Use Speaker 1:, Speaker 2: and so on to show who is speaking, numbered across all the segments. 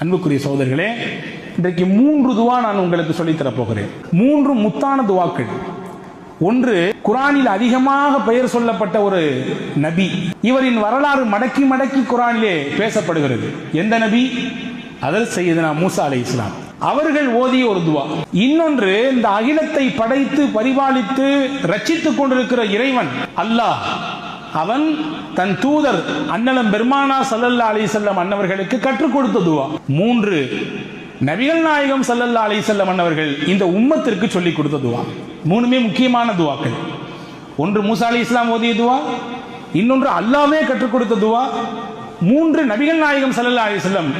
Speaker 1: அன்புக்குரிய சகோதரர்களே, இன்றைக்கு 3 துவா நான் உங்களுக்கு சொல்லித்தரப் போகிறேன். 3 முத்தான துவாக்கள். ஒன்று, குரானில் அதிகமாக பெயர் சொல்லப்பட்ட ஒரு நபி. இவரின் வரலாறு மடக்கி மடக்கி குரானிலே பேசப்படுகிறது. எந்த நபி? ஹதரத் சையதுனா மூசா அலைஹிஸ்ஸலாம் அவர்கள் ஓதிய ஒரு துவா. இன்னொன்று, இந்த அகிலத்தை படைத்து பரிபாலித்து ரட்சித்துக் கொண்டிருக்கிற இறைவன் அல்லாஹ், அவன் தன் தூதர் அன்னலம் பெருமானா ஸல்லல்லாஹு அலைஹி வஸல்லம் அன்னவர்களுக்கு கற்றுக் கொடுத்த துவா. 3, நபிகள் நாயகம் ஸல்லல்லாஹு அலைஹி வஸல்லம் அன்னவர்கள் இந்த உம்மத்திற்கு சொல்லிக் கொடுத்த துவா. 3மே முக்கியமான துவாக்கள். ஒன்று மூசா அலைஹிஸ்ஸலாம் ஓதிய துவா, இன்னொன்று அல்லாஹ்வே கற்றுக் கொடுத்த துவா, 3 நபிகள் நாயகம் ஸல்லல்லாஹு அலைஹி வஸல்லம்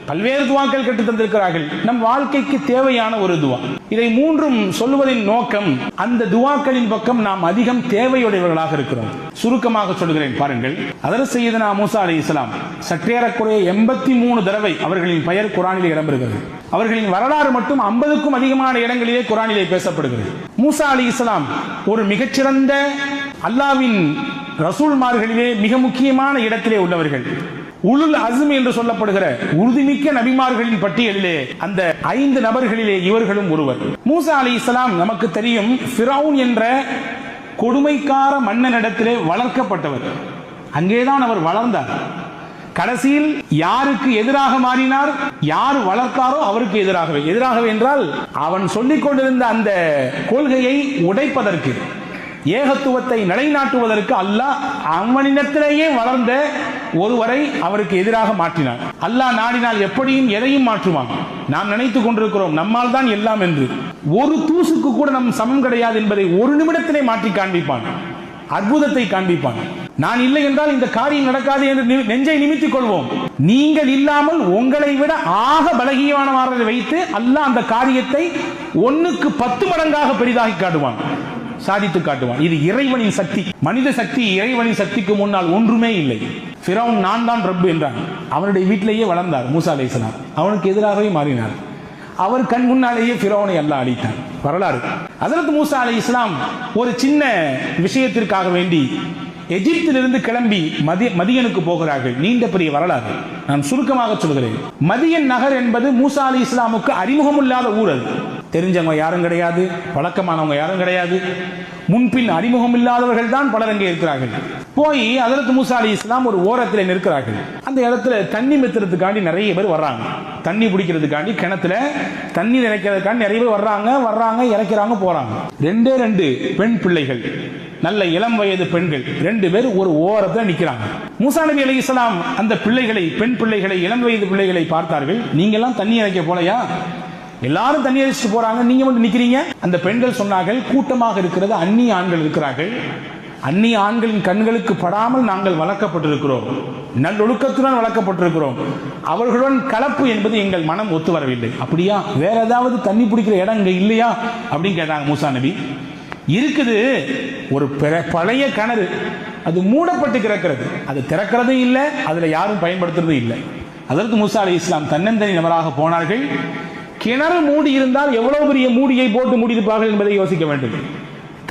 Speaker 1: பல்வேறு துவாக்கள் கற்றுத் தந்திருக்கிறார்கள். நம் வாழ்க்கைக்கு தேவையான ஒரு துவா. இதை 3ம் சொல்வதின் நோக்கம், அந்த துவாக்களின் பக்கம் நாம் அதிகம் தேவையுடையவர்களாக இருக்கிறோம். சுருக்கமாக சொல்கிறேன், பாருங்கள். ஹதரத் சையதுனா மூசா அலைஹிஸ்ஸலாம் சற்றேறக்குறைய 83 தடவை அவர்களின் பெயர் குரானிலே இடம்பெறுகிறது. அவர்களின் வரலாறு மட்டும் 50க்கும் அதிகமான இடங்களிலே குரானிலே பேசப்படுகிறது. மூசா அலைஹிஸ்ஸலாம் ஒரு மிகச்சிறந்த அல்லாஹ்வின் ரசூல்மார்களிலே மிக முக்கியமான இடத்திலே உள்ளவர்கள். உலுல் அஸ்ம் என்று சொல்லப்படுகிற உறுதிமிக்க நபிமார்களின் பட்டியலிலே அந்த 5 நபர்களிலே இவர்களும் ஒருவர். மூசா அலைஹிஸ்ஸலாம் நமக்கு தெரியும், ஃபிரௌன் என்ற கொடுமைக்கார மன்னனிடத்திலே வளர்க்கப்பட்டவர். அங்கேதான் அவர் வளர்ந்தார். கடைசியில் யாருக்கு எதிராக மாறினார்? யார் வளர்த்தாரோ அவருக்கு எதிராகவே என்றால், அவன் சொல்லிக் கொண்டிருந்த அந்த கொள்கையை உடைப்பதற்கு, ஏகத்துவத்தை நிலைநாட்டுவதற்கு அல்லாஹ் அவனிடத்திலேயே வளர்ந்த ஒருவரை அவருக்கு எதிராக மாற்றினார். அல்லாஹ் நாடினால் எப்படியும் எதையும் மாற்றுவான். நாம் நினைத்துக் கொண்டிருக்கிறோம் நம்மால் தான் எல்லாம் என்று. ஒரு தூசுக்கு கூட நம் சமம் கிடையாது என்பதை ஒரு நிமிடத்திலே மாற்றி காண்பிப்பான். அற்புதத்தை காண்பிப்பான். நான் இல்லை என்றால் இந்த காரியம் நடக்காது என்று நெஞ்சை நிமித்திக் கொள்வோம். நீங்கள் இல்லாமல் உங்களை விட ஆக பலகீனமானவரை வைத்து அல்லாஹ் அந்த காரியத்தை 1க்கு 10 மடங்காக பெரிதாகி காட்டுவான், சாதித்து காட்டுவான். இது இறைவனின் சக்தி. மனித சக்தி இறைவனின் சக்திக்கு முன்னால் ஒன்றுமே இல்லை. ஃபிரௌன் நான் தான் ரப்பு என்றான். அவனுடைய வீட்டிலேயே வளர்ந்தார் மூசா அலைஹிஸ்ஸலாம். அவனுக்கு எதிராகவே மாறினார். அவர் கண் முன்னாலேயே ஃபிரௌனை அல்லாஹ் அழித்தான். வரலாறு. ஹஜ்ரத் மூசா அலைஹிஸ்ஸலாம் ஒரு சின்ன விஷயத்திற்காக வேண்டி எகிப்திலிருந்து கிளம்பி மதியனுக்கு போகிறார்கள். நீண்ட பெரிய வரலாறு, நான் சுருக்கமாக சொல்கிறேன். மதியன் நகர் என்பது மூசா அலைஹிஸ்ஸலாமுக்கு அறிமுகம் இல்லாத ஊர். அது தெரிஞ்சவங்க யாரும் கிடையாது, பழக்கமானவங்க யாரும் கிடையாது, முன்பின் அறிமுகம் இல்லாதவர்கள் தான் பலர் அங்கே இருக்கிறார்கள். போய் ஹஜ்ரத் மூசா அலைஹிஸ்ஸலாம் ஒரு ஓரத்தில் நிற்கிறார்கள். அந்த இடத்துல தண்ணி மெத்துறதுக்காண்டி நிறைய பேர் வர்றாங்க. தண்ணி பிடிக்கிறதுக்காண்டி, கிணத்துல தண்ணி இறைக்கிறதுக்காண்டி நிறைய பேர் வர்றாங்க, இறைக்கிறாங்க, போறாங்க. 2 பெண் பிள்ளைகள், நல்ல இளம் வயது பெண்கள் 2 பேர் ஒரு ஓரத்தில் நிற்கிறாங்க. மூசா நபி அலைஹிஸ்ஸலாம் அந்த பிள்ளைகளை, பெண் பிள்ளைகளை, இளம் வயது பிள்ளைகளை பார்த்தார்கள். நீங்க எல்லாம் தண்ணி இறைக்க போலையா? எல்லாரும் தண்ணி அடிச்சுட்டு போறாங்க, நீங்க மட்டும் நிக்கிறீங்க. அந்த பெண்கள் சொன்னார்கள், கூட்டமாக இருக்கிறது அந்நிய ஆண்கள் இருக்கிறார்கள். அந்நிய ஆண்களின் கண்களுக்கு படாமல் நாங்கள் வளர்க்கப்பட்டிருக்கிறோம், நல்லொழுக்கத்துடன் வளர்க்கப்பட்டிருக்கிறோம். அவர்களுடன் கலப்பு என்பது எங்கள் மனம் ஒத்து வரவில்லை. அப்படியா? வேற ஏதாவது தண்ணி பிடிக்கிற இடம் இங்க இல்லையா அப்படின்னு கேட்டாங்க மூசா நபி. இருக்குது, ஒரு பழைய கிணறு, அது மூடப்பட்டு கிடக்கிறது, அது திறக்கிறதும் இல்லை, அதுல யாரும் பயன்படுத்துறதும் இல்லை. அதற்கு மூசா அலைஹிஸ்ஸலாம் தன்னந்தனி நபராக போனார்கள். கிணறு மூடி இருந்தால் எவ்வளவு பெரிய மூடியை போட்டு மூடியிருப்பார்கள் என்பதை யோசிக்க வேண்டும்.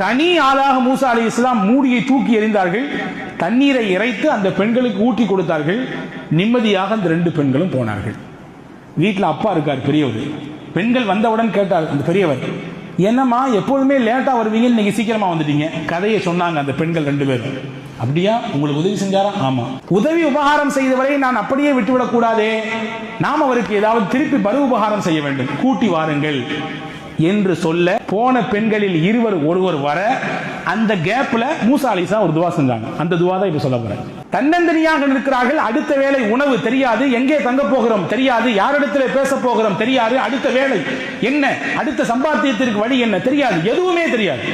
Speaker 1: தனி ஆளாக மூசா அலைஹிஸ்ஸலாம் மூடியை தூக்கி எறிந்தார்கள். தண்ணீரை இறைத்து அந்த பெண்களுக்கு ஊற்றி கொடுத்தார்கள். நிம்மதியாக அந்த 2 பெண்களும் போனார்கள். வீட்டில் அப்பா இருக்கார், பெரியவர். பெண்கள் வந்தவுடன் கேட்டார் அந்த பெரியவர், என்னம்மா எப்போதுமே லேட்டா வருவீங்க, இன்னைக்கு சீக்கிரமா வந்துட்டீங்க? கதையை சொன்னாங்க அந்த பெண்கள் 2 பேரும். அப்படியா, உங்களுக்கு உதவி செஞ்சாரா? ஆமா. உதவி உபகாரம் செய்தவரை நான் அப்படியே விட்டுவிடக் கூடாதே, நாம் அவருக்கு ஏதாவது திருப்பி மறு உபகாரம் செய்ய வேண்டும், கூட்டி வாருங்கள் என்று சொல்ல, போன பெண்களில் ஒருவர் வர, அந்த கேப்ல மூசா அலைஹிஸ்ஸலாம் ஒரு துவா செஞ்சாங்க. அந்த துவா தான் இப்ப சொல்ல போறேன். தன்னந்தனியாக இருக்கிறார்கள். அடுத்த வேளை உணவு தெரியாது, எங்கே தங்க போகிறோம் தெரியாது, யாரிடத்துல பேச போகிறோம் தெரியாது, அடுத்த வேளை என்ன, அடுத்த சம்பாத்தியத்திற்கு வழி என்ன தெரியாது, எதுவுமே தெரியாது.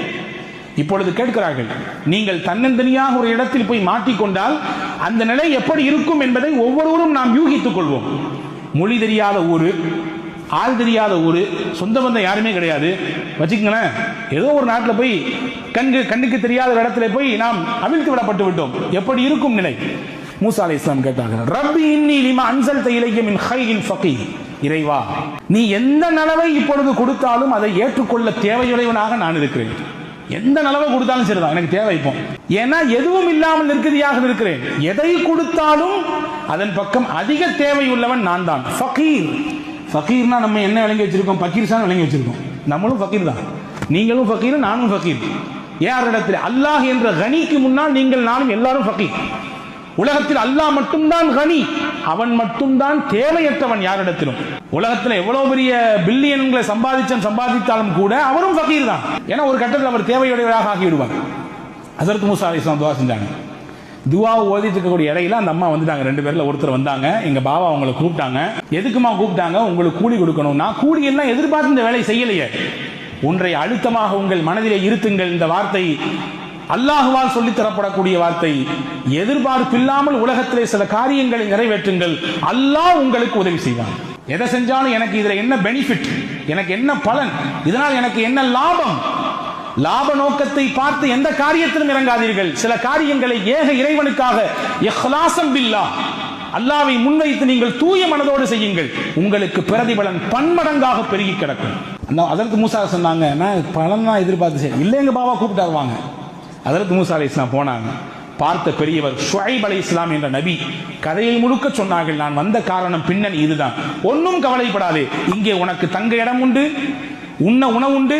Speaker 1: இப்பொழுது கேட்கிறார்கள், நீங்கள் தன்னந்தனியாக ஒரு இடத்தில் போய் மாட்டிக்கொண்டால் அந்த நிலை எப்படி இருக்கும் என்பதை ஒவ்வொருவரும் நாம் யூகித்துக் கொள்வோம். மொழி தெரியாத ஊரு, ஆள் தெரியாத ஊரு, சொந்த பந்தம் யாருமே கிடையாது வச்சுக்கங்களேன். ஏதோ ஒரு நாட்டில் போய் கண்ணுக்கு தெரியாத இடத்துல போய் நாம் அவிழ்த்து விடப்பட்டு விட்டோம். எப்படி இருக்கும் நிலை? மூசா அலைஹிஸ்ஸலாம் கேட்டார்கள், ரப்பி இன்னி லிமா அன்ஸல்த இலைய மின் கைரின் ஃபகீர். இறைவா, நீ எந்த நலவை இப்பொழுது கொடுத்தாலும் அதை ஏற்றுக்கொள்ள தேவையுடையவனாக நான் இருக்கிறேன். எந்த நலவை கொடுத்தாலும் சரிதான், எனக்கு தேவை இப்போ. ஏன்னா எதுவும் இல்லாமல் நிற்கதியாக இருக்கிறேன். எதை கொடுத்தாலும் அதன் பக்கம் அதிக தேவை உள்ளவன் நான் தான். ஃபகீர், ஃபகீர்னா நம்ம என்ன விளங்கி வச்சிருக்கோம்? பக்கீர்சான் விளங்கி வச்சிருக்கோம். நம்மளும் ஃபகீர் தான், நீங்களும் ஃபகீர், நானும் ஃபகீர். யாரிடத்தில்? அல்லாஹ் என்ற கனிக்கு முன்னால் நீங்கள் நானும் எல்லாரும் ஃபகீர். உலகத்தில் அல்லாஹ் மட்டும்தான் கனி, அவன் மட்டும்தான் தேவையற்றவன் யாரிடத்திலும். உலகத்தில் எவ்வளவு பெரிய பில்லியன்களை சம்பாதித்தாலும் கூட அவரும் ஃபகீர் தான். ஏன்னா ஒரு கட்டத்தில் அவர் தேவையுடையவராக ஆகிவிடுவார். ஹஸரத் மூஸா அலைஹிஸ்ஸலாம் துவா செஞ்சாங்க. துவா ஓதிட்டு இருக்கக்கூடிய இடையில அந்த அம்மா வந்துட்டாங்க. 2 பேர்ல ஒருத்தர் வந்தாங்க. எங்க பாபா அவங்களை கூப்பிட்டாங்க. எதுக்குமா கூப்பிட்டாங்க? உங்களுக்கு கூலி கொடுக்கணும். நான் கூலி எல்லாம் எதிர்பார்த்து இந்த வேலையை செய்யலையே. ஒன்றை அழுத்தமாக உங்கள் மனதிலே இருத்துங்கள். இந்த வார்த்தை அல்லாஹ்வால் சொல்லித் தரப்படக்கூடிய வார்த்தை. எதிர்பார்ப்பில்லாமல் உலகத்திலே சில காரியங்களை நிறைவேற்றுங்கள், அல்லாஹ் உங்களுக்கு உதவி செய்வான். எதை செஞ்சாலும் எனக்கு இதுல என்ன பெனிஃபிட், எனக்கு என்ன பலன், இதனால் எனக்கு என்ன லாபம், லாப நோக்கத்தை பார்த்து எந்த காரியத்திலும் இறங்காதீர்கள். சில காரியங்களை ஏக இறைவனுக்காக இஹ்லாஸம் பில்லாஹ், அல்லாஹ்வை முன்வைத்து நீங்கள் தூய மனதோடு செய்யுங்கள். உங்களுக்கு பிரதிபலன் பன்மடங்காக பெருகி கிடக்கும். அதற்கு மூசா சொன்னாங்க, நான் பலன் தான் எதிர்பார்த்து செய்ய இல்லை, எங்க பாபா கூப்பிட்டாருவாங்க. அதற்கு மூசா அலைஹிஸ்ஸலாம் போனாங்க. பார்த்த பெரியவர் ஷுஐப் அலைஹிஸ்ஸலாம் என்ற நபி கதையை முழுக்க சொன்னார்கள். நான் வந்த காரணம் பின்னணி இதுதான். ஒன்றும் கவலைப்படாதே, இங்கே உனக்கு தங்க இடம் உண்டு, உண்ண உணவுண்டு,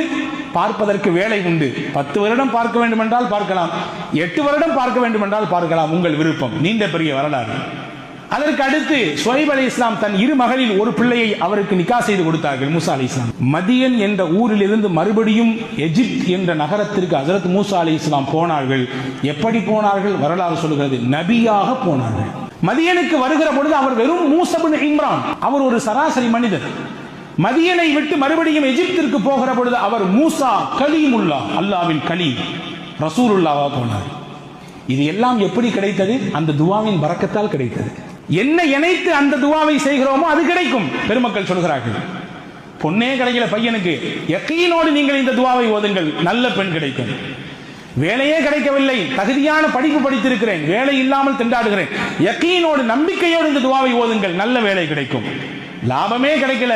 Speaker 1: பார்ப்பதற்கு வேலை உண்டு. 10 வருடம் பார்க்க வேண்டும் என்றால் பார்க்கலாம், 8 வருடம் பார்க்க வேண்டும் என்றால் பார்க்கலாம், உங்கள் விருப்பம். நீண்ட பெரிய வரலாறு. அதற்கு அடுத்து ஷுஐப் அலைஹிஸ்ஸலாம் தன் 2 மகளில் ஒரு பிள்ளையை அவருக்கு நிக்கா செய்து கொடுத்தார்கள். மூசா அலைஹிஸ்ஸலாம் மதியன் என்ற ஊரில் இருந்து மறுபடியும் எஜிப்த் என்ற நகரத்திற்கு ஹஸரத் மூசா அலைஹிஸ்ஸலாம் போனார்கள். எப்படி போனார்கள்? வரலாறு சொல்கிறது, நபியாக போனார்கள். மதியனுக்கு வருகிற பொழுது அவர் வெறும் மூஸா இப்னு இம்ரான், அவர் ஒரு சராசரி மனிதர். மதியனை விட்டு மறுபடியும் எஜிப்திற்கு போகிற பொழுது அவர் மூசா கலீமுல்லா, அல்லாஹ்வின் கலீம், ரசூலுல்லாஹா போனார். இது எல்லாம் எப்படி கிடைத்தது? அந்த துவாவின் பரக்கத்தால் கிடைத்தது. என்ன இணைத்து அந்த துவாவை செய்கிறோமோ அது கிடைக்கும். பெருமக்கள் சொல்கிறார்கள், பொண்ணே கிடைக்கல பையனுக்கு, யக்கீனோடு நீங்கள் இந்த துவாவை ஓதுங்கள், நல்ல பெண் கிடைக்கும். வேலையே கிடைக்கவில்லை, தகுதியான படிப்பு படித்திருக்கிறேன், வேலை இல்லாமல் திண்டாடுகிறேன், யக்கீனோடு நம்பிக்கையோடு இந்த துவாவை ஓதுங்கள், நல்ல வேலை கிடைக்கும். லாபமே கிடைக்கல,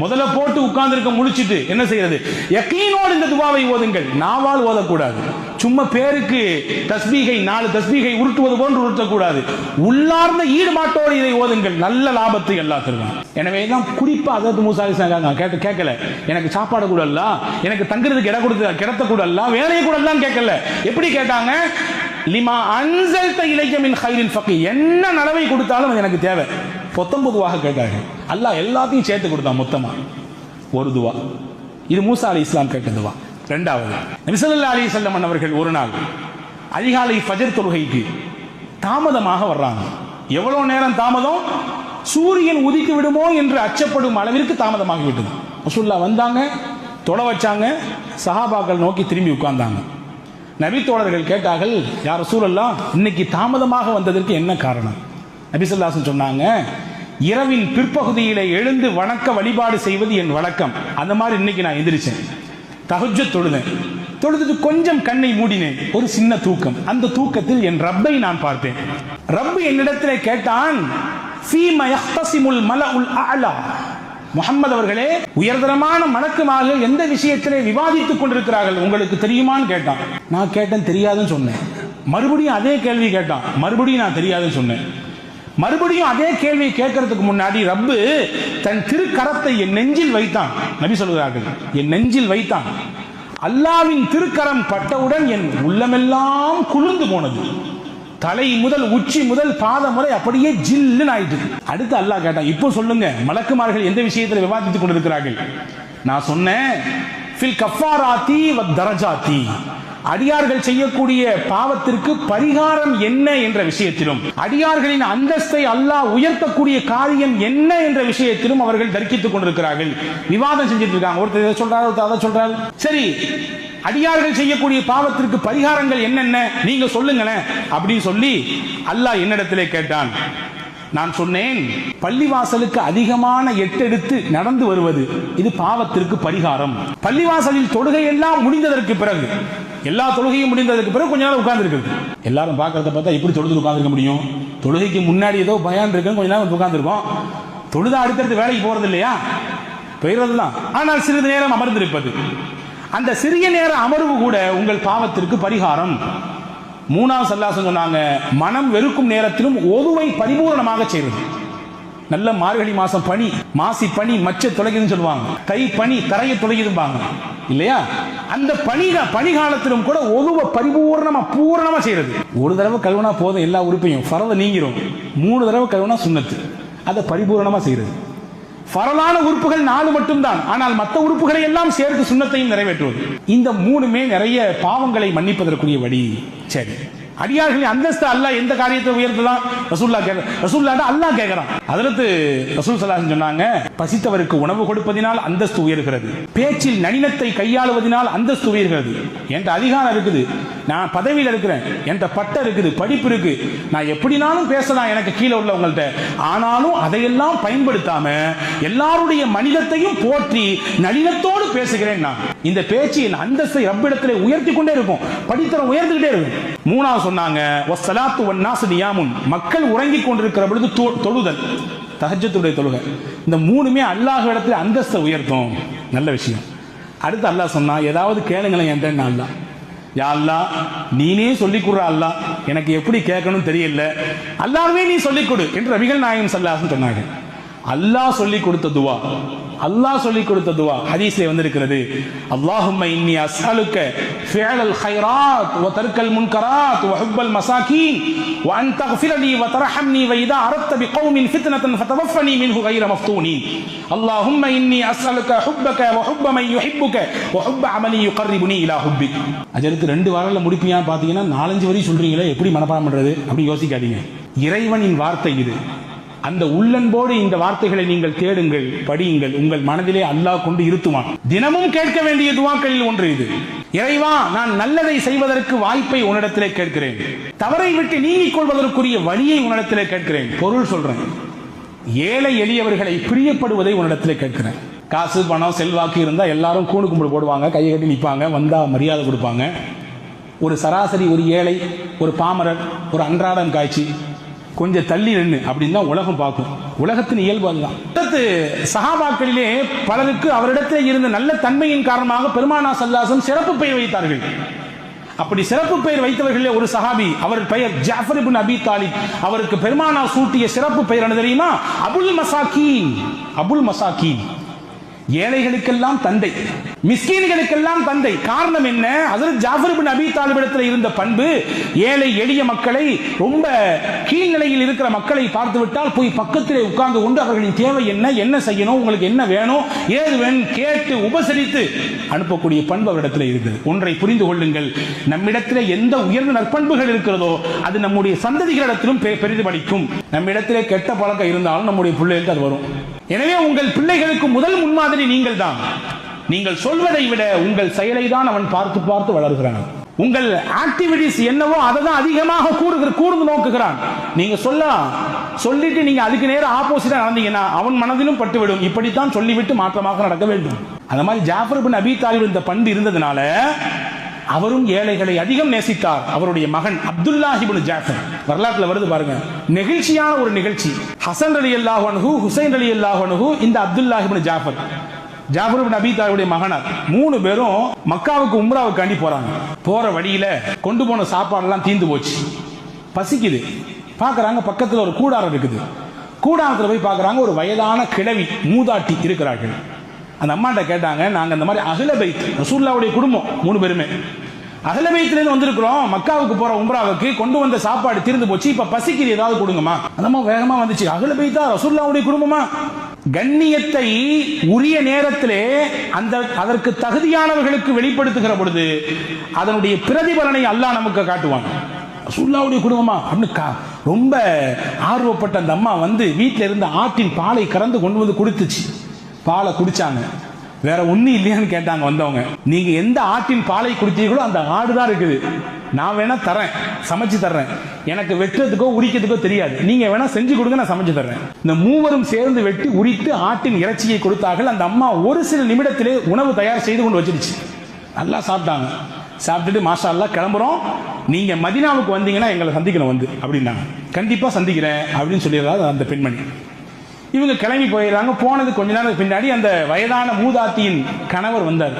Speaker 1: முதல்ல போட்டு உட்கார்ந்து முடிச்சிட்டு என்ன செய்யறது? யக்கீனோடு இந்த துவாவை ஓதுங்கள். நாவால் ஓதக்கூடாது, சும்மா பேருக்கு தஸ்பீகை 4 தஸ்பீகை உருட்டுவது போன்று உருட்டக்கூடாது. உள்ளார்ந்த ஈடுபாட்டோடு இதை ஓதுங்கள், நல்ல லாபத்தை எல்லாம் தருவான். எனவே தான் குறிப்பா ஹஸரத் மூஸா அலைஹிஸ்ஸலாம் கேட்கல, எனக்கு சாப்பாடு கூட இல்ல, எனக்கு தங்குறதுக்கு இடம் கொடுத்து கிடத்த கூட இல்ல, வேலையை கூட எல்லாம் கேட்கல. எப்படி கேட்டாங்க? லிமா அன்ஸல்த இலைய மின் கைரின் ஃபகீ, என்ன நலவை கொடுத்தாலும் அது எனக்கு தேவை. 19 கேட்டார்கள். அல்லாஹ் எல்லாத்தையும் சேர்த்து கொடுத்தான் மொத்தமா. ஒரு துவா இது மூசா அலைஹிஸ்ஸலாம் கேட்ட துவா. 2வது, நபி ஸல்லல்லாஹு அலைஹி வஸல்லம் அவர்கள் ஒரு நாள் அதிகாலை ஃபஜர் தொழுகைக்கு தாமதமாக வர்றாங்க. எவ்வளவு நேரம் தாமதம்? சூரியன் உதித்து விடுமோ என்று அச்சப்படும் அளவிற்கு தாமதமாகி விட்டது. ரசூலுல்லாஹ் வந்தாங்க, தொழ வச்சாங்க, சஹாபாக்கள் நோக்கி திரும்பி உட்கார்ந்தாங்க. நபி தோழர்கள் கேட்டார்கள், யா ரசூலல்லாஹ், இன்னைக்கு தாமதமாக வந்ததற்கு என்ன காரணம்? நபி ஸல்லல்லாஹு அலைஹி வஸல்லம் சொன்னாங்க, இரவின் பிற்பகுதியிலே எழுந்து வணக்க வழிபாடு செய்வது என் வழக்கம். அந்த மாதிரி இன்னைக்கு நான் எந்திரிச்சேன், தஹஜ்ஜுத் தொழுதுட்டு கொஞ்சம் கண்ணை மூடினேன், ஒரு சின்ன தூக்கம். அந்த தூக்கத்தில் என் ரப்பை நான் பார்த்தேன். ரப்பு என்னிடத்திலே கேட்டான், ஃபீமா யஹ்தஸிமுல் மலஉல் அஅலா, முஹம்மது அவர்களே, உயர்தரமான மலக்குமாக எந்த விஷயத்திலே விவாதித்துக் கொண்டிருக்கிறார்கள் உங்களுக்கு தெரியுமான்னு கேட்டான். நான் கேட்டேன், தெரியாதுன்னு சொன்னேன். மறுபடியும் அதே கேள்வி கேட்டான், மறுபடியும் நான் தெரியாதுன்னு சொன்னேன். மறுபடியும் அதே கேள்வியை கேட்கறதுக்கு முன்னாடி ரப்பு தன் திருக்கரத்தை என் நெஞ்சில் வைத்தான். நபி சொல்கிறார்கள், என் நெஞ்சில் வைத்தான். அல்லாஹ்வின் திருக்கரம் பட்டவுடன் என் உள்ளமெல்லாம் குளிர்ந்து போனது. தலை முதல் உச்சி முதல் பாதம் வரை அப்படியே ஜில்லுன்னு ஆயிட்டு. அடுத்து அல்லாஹ் கேட்டான், இப்போ சொல்லுங்க மலக்குமார்கள் எந்த விஷயத்தில் விவாதித்துக் கொண்டிருக்கிறார்கள்? நான் சொன்னேன், ஃபில் கஃபாராத்தி வத் தரஜாத்தி, அடியார்கள் செய்யக்கூடிய பாவத்திற்கு பரிகாரம் என்ன என்ற விஷயத்திலும், அடியார்களின் அந்தஸ்தை அல்லாஹ் உயர்த்தக்கூடிய காரியம் என்ன என்ற விஷயத்திலும் அவர்கள் தர்க்கித்துக் கொண்டிருக்கிறார்கள், விவாதம் செஞ்சிட்டு இருக்காங்க. ஒருத்தர் இதை சொல்றாரு, ஒருத்தர் அதை சொல்றாரு. சரி, அடியார்கள் செய்யக்கூடிய பாவத்திற்கு பரிகாரங்கள் என்னென்ன நீங்க சொல்லுங்களேன் அப்படின்னு சொல்லி அல்லாஹ் என்னிடத்திலே கேட்டான். நான் சொன்னேன், பள்ளிவாசலுக்கு அதிகமான எட்டெடுத்து நடந்து வருவது இது பாவத்திற்கு பரிகாரம். பள்ளிவாசலில் தொழுகை எல்லாம் முடிந்ததற்கு பிறகு, எல்லா தொழுகையும் முடிந்ததற்கு பிறகு கொஞ்ச நேரம் உட்கார்ந்து இருக்கிறது. எல்லாரும் பார்க்கறத பார்த்தா இப்படி தொழுது உட்கார்ந்துருக்க முடியும்? தொழுகைக்கு முன்னாடி ஏதோ பயான் இருக்குன்னு கொஞ்ச நேரம் உட்கார்ந்துருக்கோம். தொழுதா அடுத்தடுத்து வேலைக்கு போறது இல்லையா? போயிடுறதுதான். ஆனால் சிறிது நேரம் அமர்ந்திருப்பது, அந்த சிறிய நேர அமர்வு கூட உங்கள் பாவத்திற்கு பரிகாரம். மூணாவது ஸல்லல்லாஹு சொன்னாங்க, மனம் வெறுக்கும் நேரத்திலும் ஒதுவை பரிபூர்ணமாக செய்வது. நல்ல மார்கழி மாசம் பனி, மாசி பனி மச்ச தொலைக்குதுன்னு சொல்லுவாங்க, தை பனி தரையை தொலைக்குதும்பாங்க இல்லையா? அந்த பனி காலத்திலும் கூட ஒதுவை பூரணமா செய்யறது. ஒரு தடவை கழுவுனா போதும், எல்லா உறுப்பையும் ஃபரத நீங்கிரும். 3 தடவை கழுவுனா சுன்னத்து, அதை பரிபூரணமா செய்யறது. ஃபரலான உறுப்புகள் 4 மட்டும்தான், ஆனால் மற்ற உறுப்புகளை எல்லாம் சேர்த்து சுன்னத்தையும் நிறைவேற்றுவது. இந்த 3மே நிறைய பாவங்களை மன்னிப்பதற்குரிய வழி. சரி, அடியார்களின் அந்தஸ்து அல்லாஹ் எந்த காரியத்தை உயர்த்துதான்? ரசூலுல்லாஹ் அல்லாஹ் கேட்கிறான். ஹஜ்ரத் ரசூல் ஸல்லல்லாஹு அலைஹி வஸல்லம் சொன்னாங்க, பசித்தவருக்கு உணவு கொடுப்பதினால் அந்தஸ்து உயர்கிறது, பேச்சில் நளினத்தை கையாளுவதனால் அந்தஸ்து உயர்கிறது. என்கிட்ட அதிகாரம் இருக்குது, நான் பதவியில் இருக்கிறேன், என்கிட்ட பட்டம் இருக்குது, படிப்பு இருக்கு, நான் எப்படினாலும் பேசலாம் எனக்கு கீழே உள்ளவங்கள்ட்ட. ஆனாலும் அதையெல்லாம் பயன்படுத்தாம எல்லாருடைய மனிதத்தையும் போற்றி நளினத்தோடு பேசுகிறேன் நான். இந்த பேச்சு என் அந்தஸ்தை ரப்பிடத்திலே உயர்த்தி கொண்டே இருக்கும், படித்தரம் உயர்ந்துகிட்டே இருக்கும். மூணாவது சொன்னாங்க, வஸ்ஸலாத்து வன்னாஸ் நியாமுன், மக்கள் உறங்கிக் கொண்டிருக்கிற பொழுது தொழுதல், தஹஜ்ஜுடைய தொழுகை. இந்த 3மே அல்லாஹ்விடத்தில் அந்தஸ்தை உயர்த்தும். நல்ல விஷயம். அடுத்து அல்லாஹ் சொன்னா, ஏதாவது கேளுங்களேன் என்கிட்ட. அல்லாஹ், யா அல்லாஹ் நீனே சொல்லிக் கொடுற அல்லாஹ், எனக்கு எப்படி கேட்கணும் தெரியல, அல்லாஹ்வே நீ சொல்லிக் கொடு என்று நபிகள் நாயகம் ஸல்லல்லாஹு அலைஹி சொன்னாங்க. அல்லாஹ் சொல்லிக் கொடுத்த துவா, அல்லாஹ் சொல்லிக் கொடுத்த துவா ஹதீஸ்ல வந்திருக்கிறது. அல்லாஹும்ம இன்னி அஸ்அலுக ஃபிஅலல் கைராத் வ தர்க்கல் முன்கராத் வ ஹுப்பல் மசாகீன் வ அன் தக்ஃபிர லீ வ தர்ஹம்னி வ இதா அரத்த பிகௌமின் ஃபித்னதன் ஃபதவஃபனி மின்ஹு கைர மஃப்தூனின். அல்லாஹும்ம இன்னி அஸ்அலுக ஹுப்பக வ ஹுப்ப மன் யுஹிப்புக வ ஹுப்ப அமலி யுகர்ரிபுனி இலா ஹுப்பிக். அஜருக்கு 2 வாரத்துல முடிப்பியா பாத்தீங்கன்னா 4-5 வரி சொல்றீங்களே, எப்படி மனப்பாடம் பண்றது அப்படி யோசிக்காதீங்க. இறைவனின் வார்த்தை இது. அந்த உள்ளன்போடு இந்த வார்த்தைகளை நீங்கள் தேடுங்கள், படியுங்கள், உங்கள் மனதிலே அல்லாஹ் கொண்டு இருத்துவான். தினமும் கேட்க வேண்டிய துவாக்களில் ஒன்று இது. இறைவா, நான் நல்லதை செய்வதற்கு வாய்ப்பை உன்னிடத்திலே கேட்கிறேன், தவறை விட்டு நீங்கிக் கொள்வதற்குரிய வழியை உன்னிடத்திலே கேட்கிறேன். பொருள் சொல்றேன், ஏழை எளியவர்களை பிரியப்படுவதை உன்னிடத்திலே கேட்கிறேன். காசு பணம் செல்வாக்கு இருந்தா எல்லாரும் கூணு கும்பிடு போடுவாங்க, கையை கட்டி நிற்பாங்க, வந்தா மரியாதை கொடுப்பாங்க. ஒரு சராசரி ஒரு ஏழை, ஒரு பாமரர், ஒரு அன்றாடம் காய்ச்சி கொஞ்சம் தள்ளி நின்று அப்படின்னா உலகம் பார்க்கும். உலகத்தின் இயல்பு அதுதான். சஹாபாக்களிலே பலருக்கு அவரிடத்தில் இருந்த நல்ல தன்மையின் காரணமாக பெருமானார் ஸல்லல்லாஹு அலைஹி வஸல்லம் சிறப்பு பெயர் வைத்தார்கள். அப்படி சிறப்பு பெயர் வைத்தவர்களே ஒரு சஹாபி, அவர் பெயர் ஜாஃபர் இப்னு அபி தாலிப். அவருக்கு பெருமானார் சூட்டிய சிறப்பு பெயர் என்ன தெரியுமா? அபுல் மசாகீன். அபுல் மசாகீன், ஏழைகளுக்கெல்லாம் தந்தை, மிஸ்கீன்களுக்கெல்லாம் தந்தை. காரணம் என்ன? ஹஜ்ரத் ஜாஃபர் இப்னு அபி தாலிப் இடத்தில் இருந்த பண்பு, ஏழை எளிய மக்களை, ரொம்ப கீழ்நிலையில் இருக்கிற மக்களை பார்த்து விட்டால் போய் பக்கத்திலே உட்கார்ந்து கொண்டு அவர்களின் தேவை என்ன, என்ன செய்யணும், உங்களுக்கு என்ன வேணும், ஏது வேணும் கேட்டு உபசரித்து அனுப்பக்கூடிய பண்பு அவரிடத்தில் இருக்குது. ஒன்றை புரிந்து கொள்ளுங்கள், நம்மிடத்திலே எந்த உயர்ந்த நற்பண்புகள் இருக்கிறதோ அது நம்முடைய சந்ததிகளிடத்திலும் பெரிதுபடிக்கும். நம்மிடத்திலே கெட்ட பழக்கம் இருந்தாலும் நம்முடைய பிள்ளைகளுக்கு அது வரும். எனவே உங்கள் பிள்ளைகளுக்கு முதல் முன்மாதிரி நீங்கள் தான். நீங்கள் சொல்வதை விட உங்கள் செயலை தான் அவன் பார்த்து பார்த்து வளர்கிறான். உங்கள் ஆக்டிவிட்டிஸ் என்னவோ அதை தான் அதிகமாக கூர்ந்து நோக்குகிறான். நீங்க சொல்லிட்டு நீங்க அதுக்கு நேரம் ஆப்போசிட்டா நடந்தீங்கன்னா அவன் மனதிலும் பட்டுவிடும். இப்படித்தான் சொல்லிவிட்டு மாற்றமாக நடக்க வேண்டும். அந்த மாதிரி ஜாஃபர் இப்னு அபி தாலிப் இந்த பண்பு இருந்ததுனால அவரும் ஏழைகளை அதிகம் நேசித்தார். அவருடைய மகன் அப்துல்லாஹ் இப்னு ஜாஃபர், வரலாற்றுல வருது பாருங்க, நெகிழ்ச்சியான ஒரு நிகழ்ச்சி. ஹசன் ரலியல்லாஹு அன்ஹு, ஹுசைன் ரலியல்லாஹு அன்ஹு, இந்த அப்துல்லாஹ் இப்னு ஜாஃபர், ஜாஃபர் இப்னு அபி தாலிபுடைய மகனார். 3 பேரும் மக்காவுக்கு உம்ராவுக்காண்டி போறாங்க. போற வழியில கொண்டு போன சாப்பாடெல்லாம் தீந்து போச்சு, பசிக்குது. பார்க்கறாங்க பக்கத்துல ஒரு கூடாரம் இருக்குது. கூடாரத்தில் போய் பார்க்கறாங்க, ஒரு வயதான கிழவி மூதாட்டி இருக்கிறார்கள். அந்த அம்மாட்ட கேட்டாங்க, நாங்க இந்த மாதிரி அஹ்ல பைத், ரசூலுல்லாஹ்வுடைய குடும்பம் 3 பேருமே அஹ்ல பைத்லேருந்து வந்திருக்கிறோம், மக்காவுக்கு போற உம்ராவுக்கு, கொண்டு வந்த சாப்பாடு தீர்ந்து போச்சு, இப்ப பசிக்குது, ஏதாவது கொடுங்கம்மா. அந்த அம்மா வேகமா வந்துச்சு, அஹ்ல பைத்தா, ரசூலுல்லாஹ்வுடைய குடும்பமா? கண்ணியத்தை உரிய நேரத்திலே அதற்கு தகுதியானவர்களுக்கு வெளிப்படுத்துகிற பொழுது அதனுடைய பிரதிபலனை அல்லாஹ் நமக்கு காட்டுவான். ரசூலுல்லாஹ்வுடைய குடும்பமா அப்படின்னு ரொம்ப ஆர்வப்பட்ட அந்த அம்மா வந்து வீட்டில இருந்த ஆட்டின் பாலை கறந்து கொண்டு வந்து கொடுத்துச்சு. பாலை குடிச்சாங்க. வேற ஒண்ணு இல்லையான்னு கேட்டாங்க வந்தவங்க. நீங்க எந்த ஆட்டின் பாலை குடித்தீங்களோ அந்த ஆடு தான் இருக்குது, நான் வேணா தரேன், சமைச்சு தர்றேன், எனக்கு வெட்டுறதுக்கோ உரிக்கிறதுக்கோ தெரியாது, நீங்க வேணா செஞ்சு கொடுங்க, நான் சமைச்சு தர்றேன். இந்த 3 சேர்ந்து வெட்டி உரித்து ஆட்டின் இறைச்சியை கொடுத்தார்கள். அந்த அம்மா ஒரு சில நிமிடத்திலே உணவு தயார் செய்து கொண்டு வச்சிருச்சு. நல்லா சாப்பிட்டாங்க. சாப்பிட்டுட்டு மாஷா அல்லாஹ் கிளம்புறோம், நீங்க மதீனாவுக்கு வந்தீங்கன்னா எங்களை சந்திக்கணும் வந்து அப்படின்னாங்க. கண்டிப்பா சந்திக்கிறேன் அப்படின்னு சொல்லிடுறாரு அந்த பெண்மணி. இவங்க கிளம்பி போயிடறாங்க. போனது கொஞ்ச நேரம் பின்னாடி அந்த வயதான மூதாட்டியின் கணவர் வந்தார்.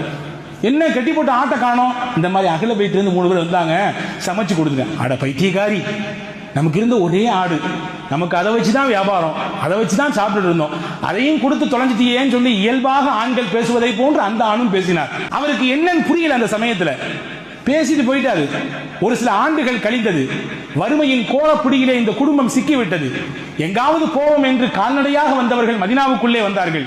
Speaker 1: என்ன கட்டி போட்டு ஆட்டை காணோம்? இந்த மாதிரி அகல போயிட்டு இருந்து 3 பேர் வந்தாங்க, சமைச்சு கொடுத்துட்டேன். அட பைத்தியக்காரி, நமக்கு இருந்த ஒரே ஆடு, நமக்கு அதை வச்சு தான் வியாபாரம், அதை வச்சு தான் சாப்பிட்டு இருந்தோம், அதையும் கொடுத்து தொலைஞ்சிட்டியேன்னு சொல்லி இயல்பாக ஆண்கள் பேசுவதை போன்று அந்த ஆணும் பேசினார். அவருக்கு என்னன்னு புரியல. அந்த சமயத்தில் பேசிட்டு போயிட்டாரு. ஒரு சில ஆண்டுகள் கழிந்தது. வறுமையின் கோலப்பிடியிலே இந்த குடும்பம் சிக்கிவிட்டது. எங்காவது போவோம் என்று கால்நடையாக வந்தவர்கள் மதினாவுக்குள்ளே வந்தார்கள்.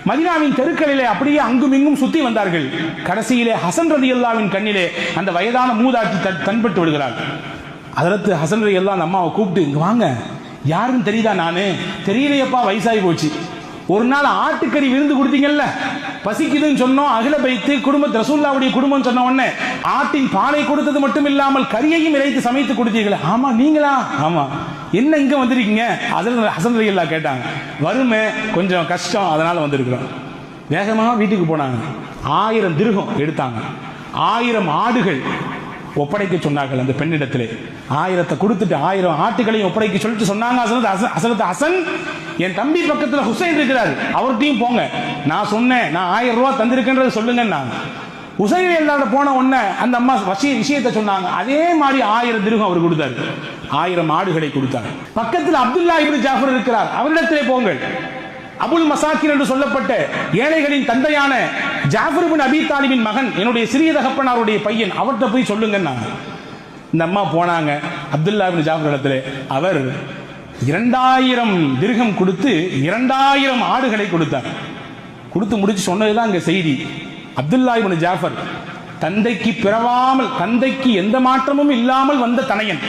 Speaker 1: மதினாவின் தெருக்களிலே அப்படியே அங்கும் இங்கும் சுத்தி வந்தார்கள். கடைசியிலே ஹசன் ரலியல்லாஹுவின் கண்ணிலே அந்த வயதான மூதாட்டி தன்பட்டு விடுகிறார். அதற்கு ஹசன் ரலியல்லாஹு அந்த அம்மாவை கூப்பிட்டு, இங்க வாங்க, யாருன்னு தெரியுதா? நானு தெரியலையப்பா, வயசாகி போச்சு. ஒரு நாள் ஆட்டுக்கறி விருந்து கொடுத்தீங்கல்ல, பசிக்குதுன்னு சொன்னோம், அகில பைத்து குடும்பம் ரசூலுல்லாஹ்வுடைய குடும்பம் சொன்ன உடனே ஆட்டின் பாலை கொடுத்தது மட்டும் இல்லாமல் கறியையும் இறைத்து சமைத்து கொடுத்தீங்களே. ஆமா, நீங்களா? ஆமா. என்ன இங்க வந்திருக்கீங்க? ஹசன் ரலியல்லாஹு கேட்டாங்க. வறுமை, கொஞ்சம் கஷ்டம், அதனால வந்திருக்கிறோம். வேகமாக வீட்டுக்கு போனாங்க. 1000 திர்ஹம் எடுத்தாங்க. 1000 ஆடுகள் ஒப்படைக்க சொன்னார்கள் அந்த பெண்ணிடத்திலே. 1000 கொடுத்துட்டு 1000 ஆட்டுகளையும் ஒப்படைக்க சொல்லிட்டு சொன்னாங்க, ஹசன், என் தம்பி பக்கத்தில் ஹுசைன் இருக்கிறார், அவர்கிட்டையும் போங்க, நான் சொன்னேன், நான் 1000 ரூபாய் தந்திருக்கேன்றது சொல்லுங்க. ஹுசைன் எல்லாரும் போன உடனே அந்த அம்மா விஷயத்தை சொன்னாங்க. அதே மாதிரி 1000 திர்ஹம் அவர் கொடுத்தாரு. 1000 ஆடுகளை கொடுத்தார். பக்கத்தில் அப்துல்லா இப்னு ஜாஃபர் இருக்கிறார், அவரிடத்திலே போங்கள். அபுல் மசாக்கின் என்று சொல்லப்பட்ட ஏழைகளின் தந்தையான ஜாஃபர் இப்னு அபீ தாலிபின் மகன், என்னுடைய சிறிய தகப்பனாருடைய பையன், அவர்கிட்ட போய் சொல்லுங்க. இந்த அம்மா போனாங்க அப்துல்லா இப்னு ஜாஃபர் இடத்துல. அவர் 2000 திர்ஹம் கொடுத்து 2000 ஆடுகளை கொடுத்தார். கொடுத்து முடிச்சு சொன்னதுதான் அங்க செய்தி. அப்துல்லா இப்னு ஜாஃபர் தந்தைக்கு பிறவாமல், தந்தைக்கு எந்த மாற்றமும் இல்லாமல் வந்த தனையன்.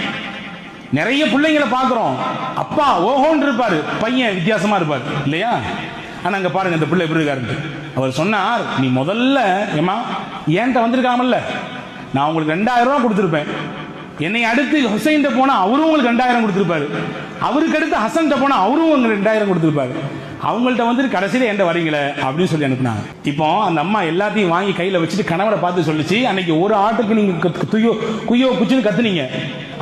Speaker 1: நிறைய பிள்ளைங்களை பார்க்கிறோம், அப்பா ஓஹோன்னு இருப்பாரு, பையன் வித்தியாசமா இருப்பார் இல்லையா? ஆனா அங்க பாருங்க இந்த பிள்ளை எப்படி இருக்காரு. அவர் சொன்னார், நீ முதல்ல ஏமா ஏன்ட்ட வந்திருக்காமல்ல, நான் உங்களுக்கு 2000 ரூபாய் கொடுத்துருப்பேன். என்னை அடுத்து ஹுசைன் போனா அவரும் உங்களுக்கு 2000 கொடுத்துருப்பாரு. அவருக்கு அடுத்து ஹசன் போனா அவரும் உங்களுக்கு 2000 கொடுத்துருப்பாரு. அவங்கள்ட்ட வந்து கடைசியில என்கிட்ட வரீங்களே அப்படின்னு சொல்லி அனுப்புனாங்க. இப்போ அந்த அம்மா எல்லாத்தையும் வாங்கி கையில வச்சுட்டு கணவரை பார்த்து சொல்லிச்சு, அன்னைக்கு ஒரு ஆட்டுக்கு நீங்க குய்யோ குச்சின்னு கத்துனீங்க,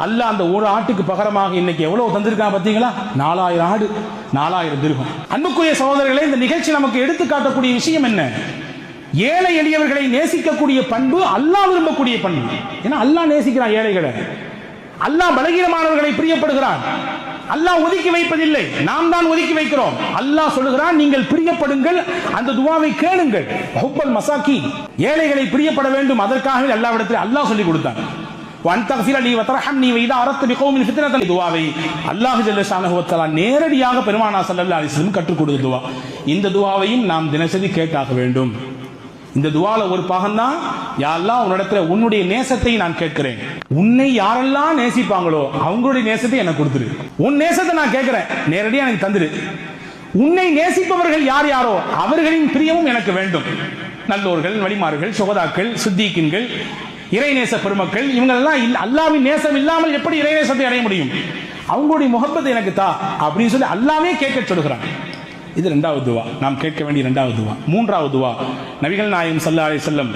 Speaker 1: அல்லாஹ் அந்த ஒரு ஆட்டுக்கு பகரமாக இன்னைக்கு எவ்வளவு தந்திருக்கான் பார்த்தீங்களா? 4000 ஆடு, 4000 திர்ஹம். அன்புக்குரிய சகோதரர்களே, இந்த நிகழ்ச்சி நமக்கு எடுத்து காட்டக்கூடிய விஷயம் என்ன? ஏழை எளியவர்களை நேசிக்கக்கூடிய பண்பு அல்லாஹ் விரும்பக்கூடிய பண்பு. ஏன்னா அல்லாஹ் நேசிக்கிறான் ஏழைகளை, அல்லாஹ் பலகீனமானவர்களை பிரியப்படுகிறான். அல்லாஹ் ஒதுக்கி வைப்பதில்லை, நாம் தான் ஒதுக்கி வைக்கிறோம். அல்லாஹ் சொல்லுகிறான், நீங்கள் பிரியப்படுங்கள், அந்த துஆவை கேளுங்கள். ஹுப்பல் மசாக்கி, ஏழைகளை பிரியப்பட வேண்டும். அதற்காகவே அல்லாஹ்விடத்தில் அல்லாஹ் சொல்லி கொடுத்தான். வன் தக்ஃபிர லி வ தர்ஹம்னி வ இதா அரத்து பிகௌமின் ஃபித்னத்தன் துஆவை அல்லாஹ் ஜல்ல ஷானஹு வ தஆலா நேரடியாக பெருமானார் ஸல்லல்லாஹு அலைஹி வஸல்லம் கற்றுக் கொடுத்த துஆ. இந்த துஆவையும் நாம் தினசரி கேட்டாக வேண்டும். இந்த துஆல ஒரு பாகம் தான், யா அல்லாஹ் உன்னிடத்துல உன்னுடைய நேசத்தை நான் கேட்கிறேன். உன்னை யாரெல்லாம் நேசிப்பாங்களோ அவங்களுடைய நேசத்தை எனக்கு கொடுத்துரு. உன் நேசத்தை நான் கேட்கிறேன், நேரடியாக எனக்கு தந்துரு. உன்னை நேசிப்பவர்கள் யார் யாரோ அவர்களின் பிரியமும் எனக்கு வேண்டும். நல்லோர்கள், வலிமார்கள், சுகதாக்கள், சித்திகீன்கள், இறைநேச பெருமக்கள், இவங்களெல்லாம் அல்லாஹ்வின் நேசம் இல்லாமல் எப்படி இறைநேசத்தை அடைய முடியும்? அவங்களுடைய முகப்பத்தை எனக்கு தா அப்படின்னு சொல்லி அல்லாஹ்வே கேட்க சொல்கிறான். இது 2வது துஆ, நாம் கேட்க வேண்டிய 2வது துஆ. 3வது துஆ, நபிகள் நாயகம் ஸல்லல்லாஹு அலைஹி வஸல்லம்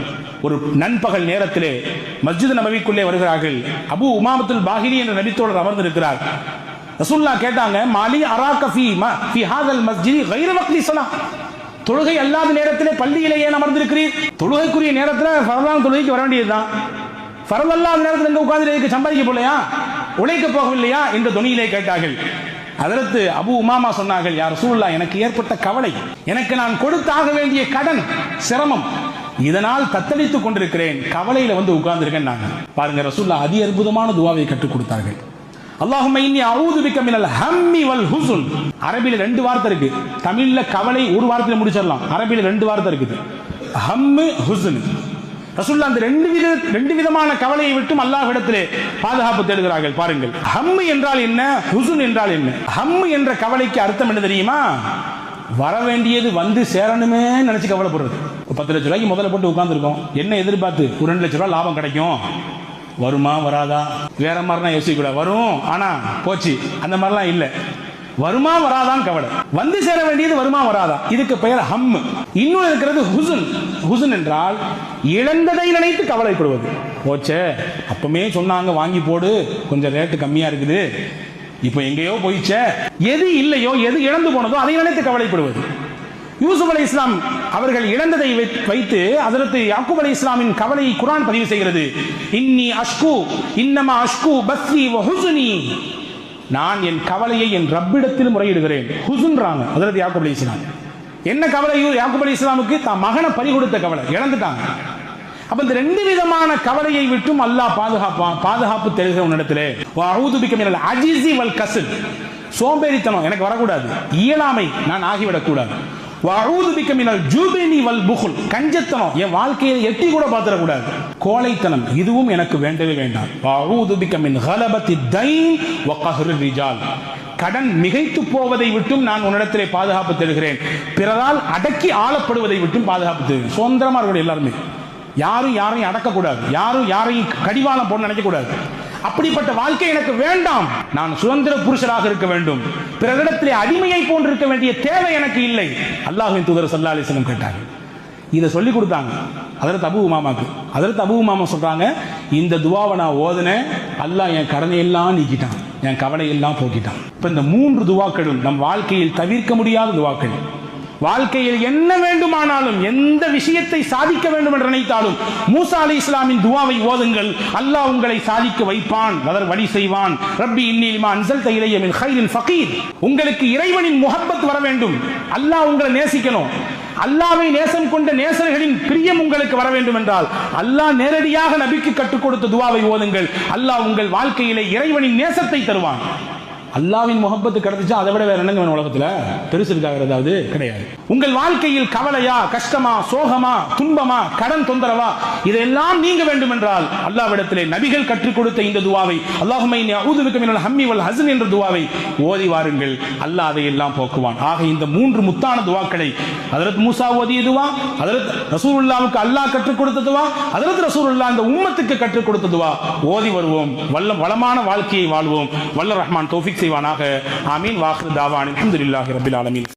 Speaker 1: ஒரு நண்பகல் நேரத்திலே மஸ்ஜித் நபவிக்குள்ளே வருகிறார்கள். அபூ உமாமத்துல் பாஹிலி என்ற நபித்தோழர் அமர்ந்திருக்கிறார். ரசூலுல்லாஹ் கேட்டாங்க, மாலி அராக ஃபீ ஹாதல் மஸ்ஜித் கைர வக்தி ஸலாத், தொழுகை அல்லாத நேரத்திலே பள்ளியிலே ஏன் அமர்ந்திருக்கிறீர்? தொழுகைக்குரிய நேரத்தில் ஃபர்லான தொழுகைக்கு வர வேண்டியதுதான். ஃபர்ல் அல்லாத நேரத்தில் எங்க உட்கார்ந்து சம்பாதிக்க போலையா, உழைக்க போகவில்லையா என்ற தொனியிலே கேட்டார்கள். அதற்கு அபூ உமாமா சொன்னார்கள், யா ரசூலுல்லாஹ், எனக்கு ஏற்பட்ட கவலை, எனக்கு நான் கொடுத்தாக வேண்டிய கடன் சிரமம், இதனால் தத்தளித்துக் கொண்டிருக்கிறேன், கவலையில வந்து உட்கார்ந்திருக்கேன். நாங்க பாருங்க, ரசூலுல்லாஹ் அதி அற்புதமான துஆவை கற்றுக் கொடுத்தார்கள். அல்லாஹும்ம இன்னி அஊது பிக மினல் ஹம்மி வல் ஹுஸ்ன். அரபியில 2 வார்த்தை இருக்கு. தமிழ்ல கவலை ஒரு வார்த்தையில முடிச்சிடலாம், அரபியில 2 வார்த்தை இருக்குது, ஹம்மு ஹுஸ்ன். ரசூலுல்லாஹ் அந்த 2 விதமான கவலையை விட்டும் அல்லாஹ்விடத்திலே பாதுகாப்பு தேடுகிறார்கள். பாருங்கள், ஹம்மு என்றால் என்ன, ஹுஸ்ன் என்றால் என்ன? ஹம்மு என்ற கவலைக்கு அர்த்தம் என்ன தெரியுமா? வர வேண்டியது வந்து சேரணுமே நினைச்சு கவலைப்படுறது. 10 லட்சம் ரூபாய்க்கு முதல்ல போட்டு உட்கார்ந்துருக்கோம், என்ன எதிர்பார்த்து ஒரு 2 லட்சம் ரூபாய் லாபம் கிடைக்கும், வருமா வராதா, வேற மாதிரிலாம் யோசிக்க கூடாது. வரும் ஆனா போச்சு, அந்த மாதிரிலாம் இல்லை. வருமா வராதான் கவலை, வந்து சேர வேண்டியது வருமா வராதா, இதுக்கு பெயர் ஹம். இன்னும் இருக்கிறது ஹுஸ்ன். ஹுஸ்ன் என்றால் இழந்ததை நினைத்து கவலைப்படுவது. போச்சே, அப்பமே சொன்னாங்க வாங்கி போடு, கொஞ்சம் ரேட்டு கம்மியா இருக்குது, இப்போ எங்கேயோ போயிச்சே, எது இல்லையோ எது இழந்து போனதோ அதை நினைத்து கவலைப்படுவது. யூசுப் அலைஹிஸ்ஸலாம் அவர்கள் இழந்ததை வைத்து ஹஜ்ரத் யாக்கூப் அலைஹிஸ்ஸலாமின் கவலையை குர்ஆன் பதிவு செய்கிறது. இன்னி அஷ்கு இன்னமா அஷ்கு பஸ்ஸி வ ஹுஸ்னி, நான் என் கவலையை என் ரப்பிடத்தில் முறையிடுகிறேன். ஹுஸ்ன்றாங்க ஹஜ்ரத் யாக்கூப் அலைஹிஸ்ஸலாம். என்ன கவலை யாக்கூப் அலைஹிஸ்ஸலாமுக்கு? தான் மகனை பறி கொடுத்த கவலை, இழந்துட்டாங்க. அப்ப இந்த ரெண்டு விதமான கவலையை விட்டும் அல்லாஹ் பாதுகாப்பு தருகிற உன்னிடத்திலே. வஅஊது பிக மினல் அஜிஸி வல் கஸ்ல், சோம்பேறித்தனம் எனக்கு வரக்கூடாது, இயலாமை நான் ஆகிவிடக்கூடாது. வஅஊது பிக மினல் ஜுப்னி வல் புக்ல், கஞ்சத்தனம் என் வாழ்க்கையை எட்டி கூட பார்த்துடக்கூடாது. கோழைத்தனம் இதுவும் எனக்கு வேண்டவே வேண்டாம். வஅஊது பிக மின் கலபத்தி தைன் வ கஹ்ரி ரிஜால், கடன் மிகைத்து போவதை விட்டும் நான் உன்னிடத்திலே பாதுகாப்பு தருகிறேன். பிறரால் அடக்கி ஆளப்படுவதை விட்டும் பாதுகாப்பு தருகிறேன். சுதந்திரமா இருக்கணும் எல்லாருமே, யாரும் யாரையும் அடக்கக்கூடாது, யாரும் யாரையும் கடிவாளம் போட நினைக்கக்கூடாது. அப்படிப்பட்ட வாழ்க்கை எனக்கு வேண்டாம். நான் சுதந்திர புருஷராக இருக்க வேண்டும், பிறரிடத்திலே அடிமையை போன்று இருக்க வேண்டிய தேவை எனக்கு இல்லை. அல்லாஹ்வின் தூதர் ஸல்லல்லாஹு அலைஹி வஸல்லம் கேட்டாங்க, இதை சொல்லி கொடுத்தாங்க ஹஜ்ரத் அபூ உமாமாக்கு. ஹஜ்ரத் அபூ உமாமா சொல்றாங்க, இந்த துவாவை நான் ஓதுனேன், அல்லாஹ் என் கடனை எல்லாம் நீக்கிட்டான், என் கவலை எல்லாம் போக்கிட்டான். இப்ப இந்த 3 துவாக்களும் நம் வாழ்க்கையில் தவிர்க்க முடியாத துவாக்கள். வாழ்க்கையில் என்ன வேண்டுமானாலும் எந்த விஷயத்தை சாதிக்க வேண்டும் என்று நினைத்தாலும் மூசா அலைஹிஸ்ஸலாமின் துவாவை ஓதுங்கள், அல்லாஹ் உங்களை சாதிக்க வைப்பான், வழி செய்வான். ரப்பி இன்னி லிமா அன்ஸல்த இலைய மின் கைரின் ஃபகீர், உங்களுக்கு இறைவனின் முஹப்பத் வர வேண்டும், அல்லாஹ் உங்களை நேசிக்கணும். அல்லாஹ்வை நேசம் கொண்ட நேசர்களின் பிரியம் உங்களுக்கு வர வேண்டும் என்றால் அல்லாஹ் நேரடியாக நபிக்கு கற்றுக் கொடுத்த துவாவை ஓதுங்கள். அல்லாஹ் உங்கள் வாழ்க்கையிலே இறைவனின் நேசத்தை தருவான். அல்லாஹ்வின் முஹப்பத்து கிடைச்சா அதை விட வேற என்னங்க உலகத்துல பெருசு இருக்காக? ஏதாவது கிடையாது. உங்கள் வாழ்க்கையில் கவலையா, கஷ்டமா, சோகமா, துன்பமா, கடன் தொந்தரவா, இதெல்லாம் நீங்க வேண்டும் என்றால் அல்லாஹ்விடத்திலே நபிகள் கற்றுக் கொடுத்த இந்த துவாவை, அல்லாஹும்ம இன்னி அஊது பிக மினல் ஹம்மி வல் ஹஸன் என்ற துவாவை ஓதி வாருங்கள், அல்லாஹ் அதையெல்லாம் போக்குவான். ஆக இந்த 3 முத்தான துவாக்களை ஹஜ்ரத் மூசா ஓதிய துவா, ஹஜ்ரத் ரசூலுல்லாஹ்வுக்கு அல்லாஹ் கற்றுக் கொடுத்த துவா, ஹஜ்ரத் ரசூலுல்லாஹ் இந்த உம்மத்துக்கு கற்றுக் கொடுத்த துவா ஓதி வருவோம். வளமான வாழ்க்கையை வாழ்வோம். வல்ல ரஹ்மான் தௌஃபீக் செய்வானாக. ஆமீன். வாஹிரு தாவான் அல்ஹம்துலில்லாஹி ரப்பில் ஆலமீன்.